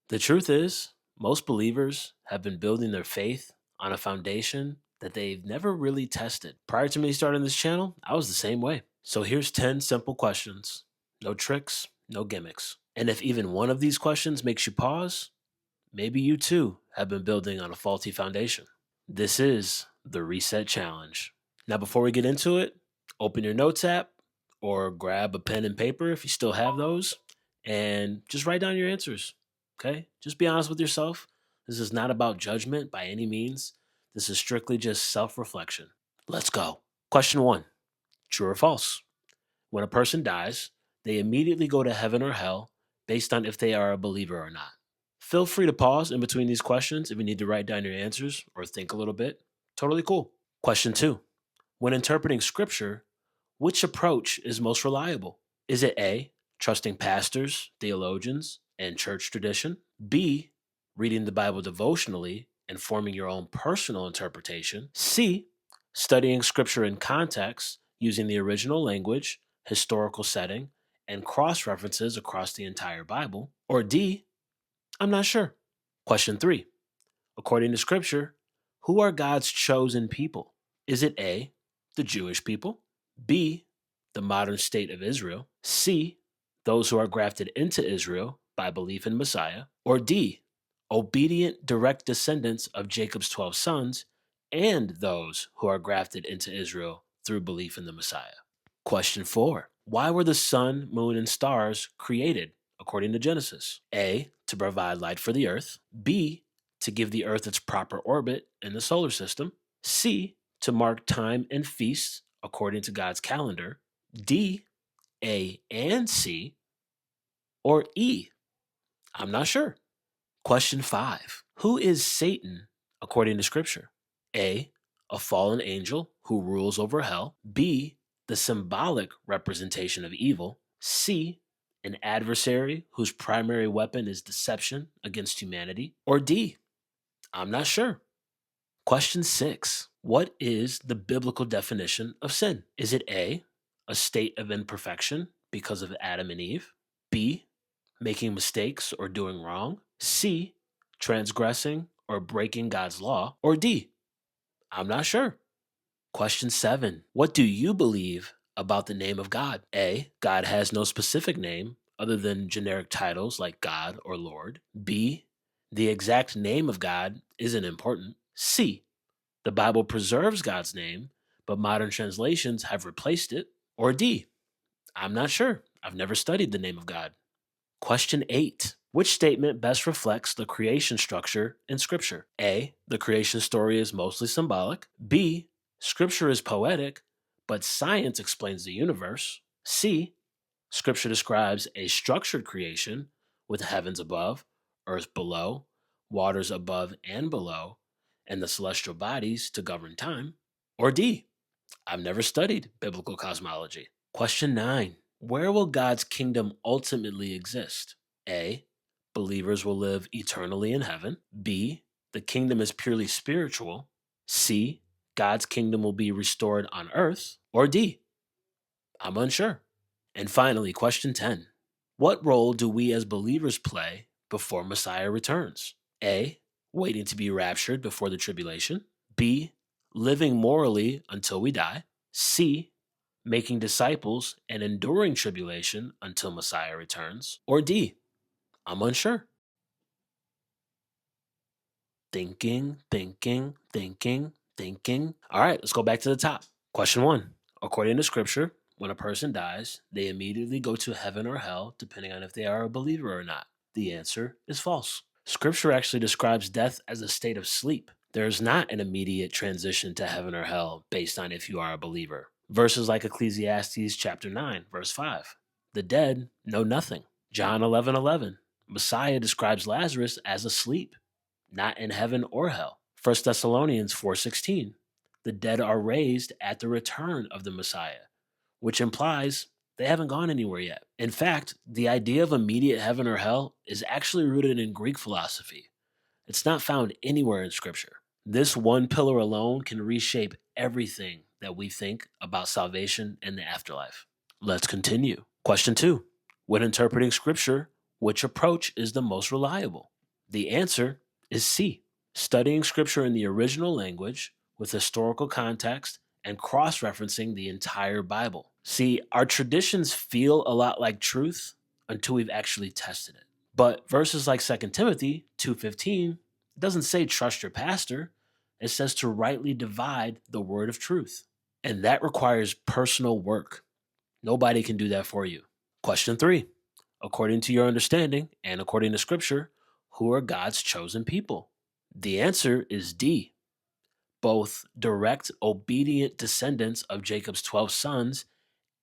The truth is, most believers have been building their faith on a foundation that they've never really tested. Prior to me starting this channel, I was the same way. So here's 10 simple questions. No tricks, no gimmicks. And if even one of these questions makes you pause, maybe you too have been building on a faulty foundation. This is the Reset Challenge. Now, before we get into it, open your notes app or grab a pen and paper if you still have those and just write down your answers. Okay? Just be honest with yourself. This is not about judgment by any means. This is strictly just self reflection. Let's go. Question 1: true or false? When a person dies, they immediately go to heaven or hell based on if they are a believer or not. Feel free to pause in between these questions if you need to write down your answers or think a little bit. Totally cool. Question 2: when interpreting scripture, which approach is most reliable? Is it A, trusting pastors, theologians, and church tradition? B, reading the Bible devotionally and forming your own personal interpretation? C, studying scripture in context using the original language, historical setting, and cross references across the entire Bible? Or D, I'm not sure. Question 3: according to scripture, who are God's chosen people? Is it A, the Jewish people, B, the modern state of Israel, C, those who are grafted into Israel by belief in Messiah, or D, obedient direct descendants of Jacob's 12 sons and those who are grafted into Israel through belief in the Messiah? Question 4: why were the sun, moon, and stars created according to Genesis? A, to provide light for the earth, B, to give the earth its proper orbit in the solar system, C, to mark time and feasts according to God's calendar, D, A and C, or E, I'm not sure. Question 5: who is Satan according to scripture? A, a fallen angel who rules over hell, B, the symbolic representation of evil, C, an adversary whose primary weapon is deception against humanity, or D, I'm not sure. Question 6: what is the biblical definition of sin? Is it A, a state of imperfection because of Adam and Eve, B, making mistakes or doing wrong, C, transgressing or breaking God's law, or D, I'm not sure. Question 7: what do you believe about the name of God? A, God has no specific name other than generic titles like God or Lord. B, the exact name of God isn't important. C, the Bible preserves God's name, but modern translations have replaced it. Or D, I'm not sure. I've never studied the name of God. Question 8: which statement best reflects the creation structure in Scripture? A, the creation story is mostly symbolic. B, Scripture is poetic, but science explains the universe. C, Scripture describes a structured creation with heavens above, earth below, waters above and below, and the celestial bodies to govern time. Or D, I've never studied biblical cosmology. Question 9: where will God's kingdom ultimately exist? A, believers will live eternally in heaven. B, the kingdom is purely spiritual. C, God's kingdom will be restored on earth. Or D, I'm unsure. And finally, question 10: what role do we as believers play before Messiah returns? A, waiting to be raptured before the tribulation. B, living morally until we die. C, making disciples and enduring tribulation until Messiah returns. Or D, I'm unsure. Thinking, thinking, thinking, thinking. All right, let's go back to the top. Question 1: according to scripture, when a person dies, they immediately go to heaven or hell, depending on if they are a believer or not. The answer is false. Scripture actually describes death as a state of sleep. There is not an immediate transition to heaven or hell based on if you are a believer. Verses like Ecclesiastes chapter 9, verse 5. The dead know nothing. John 11:11. Messiah describes Lazarus as asleep, not in heaven or hell. 1 Thessalonians 4:16. The dead are raised at the return of the Messiah, which implies they haven't gone anywhere yet. In fact, the idea of immediate heaven or hell is actually rooted in Greek philosophy. It's not found anywhere in Scripture. This one pillar alone can reshape everything that we think about salvation and the afterlife. Let's continue. Question 2: when interpreting Scripture, which approach is the most reliable? The answer is C. Studying scripture in the original language with historical context and cross referencing the entire Bible. See, our traditions feel a lot like truth until we've actually tested it. But verses like 2 Timothy 2:15 doesn't say trust your pastor. It says to rightly divide the word of truth. And that requires personal work. Nobody can do that for you. Question 3. According to your understanding and according to scripture, who are God's chosen people? The answer is D. Both direct, obedient descendants of Jacob's 12 sons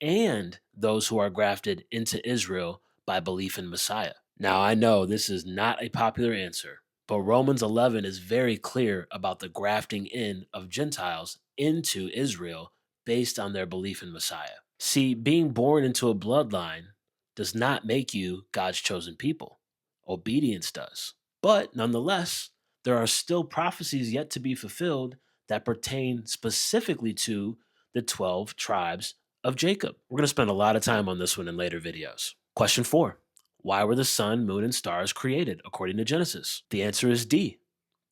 and those who are grafted into Israel by belief in Messiah. Now, I know this is not a popular answer, but Romans 11 is very clear about the grafting in of Gentiles into Israel based on their belief in Messiah. See, being born into a bloodline does not make you God's chosen people. Obedience does. But nonetheless, there are still prophecies yet to be fulfilled that pertain specifically to the 12 tribes of Jacob. We're going to spend a lot of time on this one in later videos. Question 4. Why were the sun, moon, and stars created according to Genesis? The answer is D,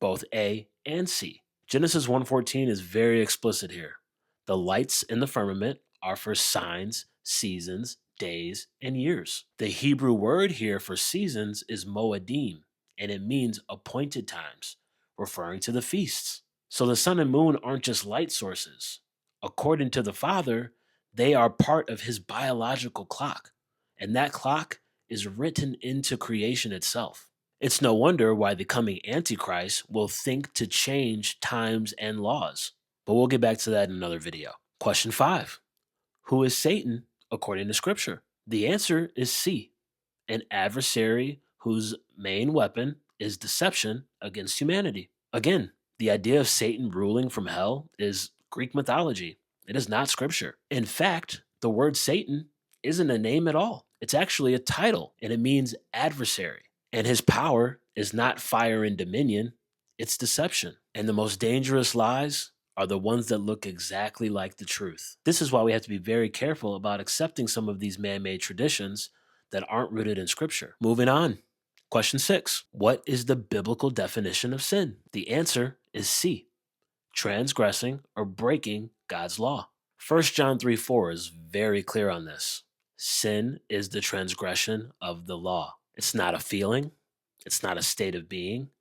both A and C. Genesis 1:14 is very explicit here. The lights in the firmament are for signs, seasons, days, and years. The Hebrew word here for seasons is moedim, and it means appointed times, referring to the feasts. So the sun and moon aren't just light sources. According to the Father, they are part of his biological clock, and that clock is written into creation itself. It's no wonder why the coming Antichrist will think to change times and laws. But we'll get back to that in another video. Question 5. Who is Satan according to Scripture? The answer is C, an adversary whose main weapon is deception against humanity. Again, the idea of Satan ruling from hell is Greek mythology. It is not Scripture. In fact, the word Satan isn't a name at all. It's actually a title, and it means adversary. And his power is not fire and dominion, it's deception. And the most dangerous lies are the ones that look exactly like the truth. This is why we have to be very careful about accepting some of these man-made traditions that aren't rooted in Scripture. Moving on. Question 6. What is the biblical definition of sin? The answer is C, transgressing or breaking God's law. 1 John 3:4 is very clear on this. Sin is the transgression of the law. It's not a feeling. It's not a state of being.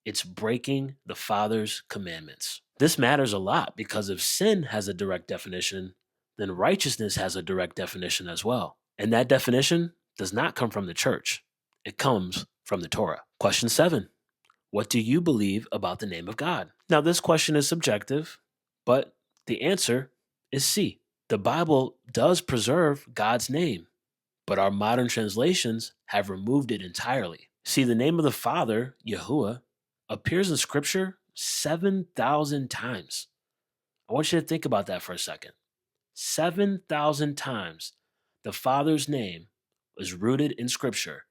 It's breaking the Father's commandments. This matters a lot because if sin has a direct definition, then righteousness has a direct definition as well. And that definition does not come from the church. It comes from the Torah. Question 7. What do you believe about the name of God? Now, this question is subjective, but the answer is C. The Bible does preserve God's name, but our modern translations have removed it entirely. See, the name of the Father, Yahuwah, appears in Scripture 7,000 times. I want you to think about that for a second. 7,000 times the Father's name was rooted in Scripture,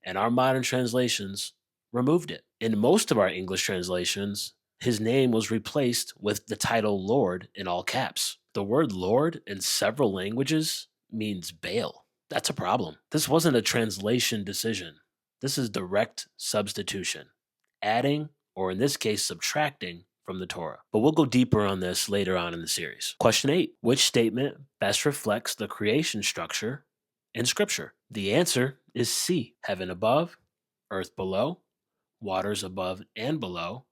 and our modern translations removed it. In most of our English translations, his name was replaced with the title Lord in all caps. The word Lord in several languages means Baal. That's a problem. This wasn't a translation decision. This is direct substitution, adding, or in this case, subtracting from the Torah. But we'll go deeper on this later on in the series. Question 8. Which statement best reflects the creation structure in Scripture? The answer is C, heaven above, earth below, waters above and below,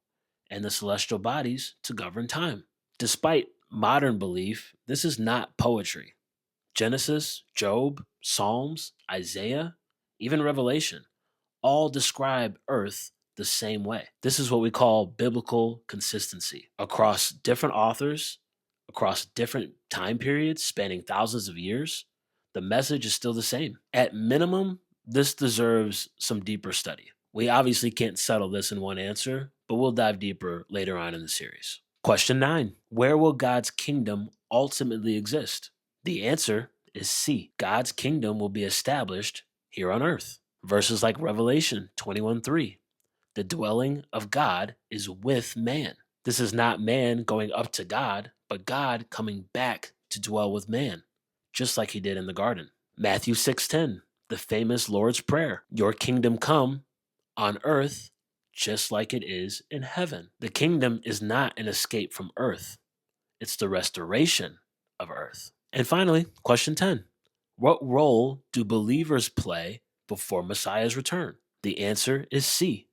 and the celestial bodies to govern time. Despite modern belief, this is not poetry. Genesis, Job, Psalms, Isaiah, even Revelation all describe earth the same way. This is what we call biblical consistency. Across different authors, across different time periods spanning thousands of years, the message is still the same. At minimum, this deserves some deeper study. We obviously can't settle this in one answer, but we'll dive deeper later on in the series. Question 9. Where will God's kingdom ultimately exist? The answer is C. God's kingdom will be established here on earth. Verses like Revelation 21:3. The dwelling of God is with man. This is not man going up to God, but God coming back to dwell with man, just like he did in the garden. Matthew 6:10. The famous Lord's Prayer. Your kingdom come on earth just like it is in heaven. The kingdom is not an escape from earth, it's the restoration of earth. And finally, question 10. What role do believers play before Messiah's return? The answer is C,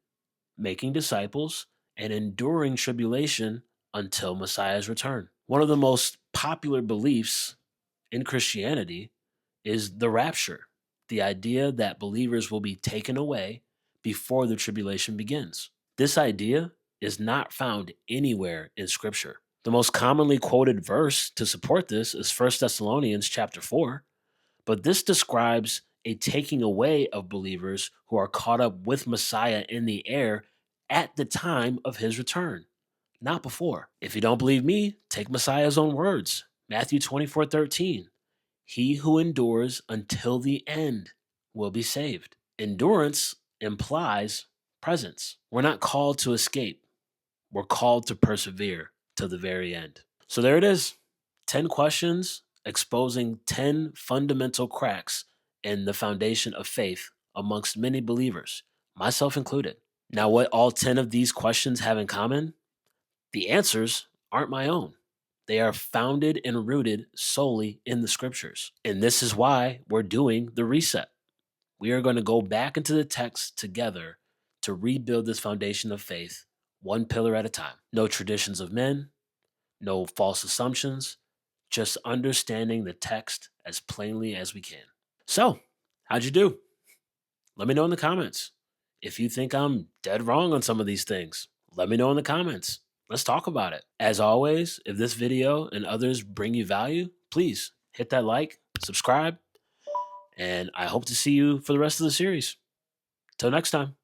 making disciples and enduring tribulation until Messiah's return. One of the most popular beliefs in Christianity is the rapture, the idea that believers will be taken away before the tribulation begins. This idea is not found anywhere in Scripture. The most commonly quoted verse to support this is 1 Thessalonians chapter 4, but this describes a taking away of believers who are caught up with Messiah in the air at the time of his return, not before. If you don't believe me, take Messiah's own words. Matthew 24:13. He who endures until the end will be saved. Endurance implies presence. We're not called to escape. We're called to persevere to the very end. So there it is. 10 questions exposing 10 fundamental cracks in the foundation of faith amongst many believers, myself included. Now, what all 10 of these questions have in common? The answers aren't my own. They are founded and rooted solely in the scriptures. And this is why we're doing the reset. We are going to go back into the text together to rebuild this foundation of faith, one pillar at a time. No traditions of men, no false assumptions, just understanding the text as plainly as we can. So, how'd you do? Let me know in the comments. If you think I'm dead wrong on some of these things, let me know in the comments. Let's talk about it. As always, if this video and others bring you value, please hit that like, subscribe, and I hope to see you for the rest of the series. Till next time.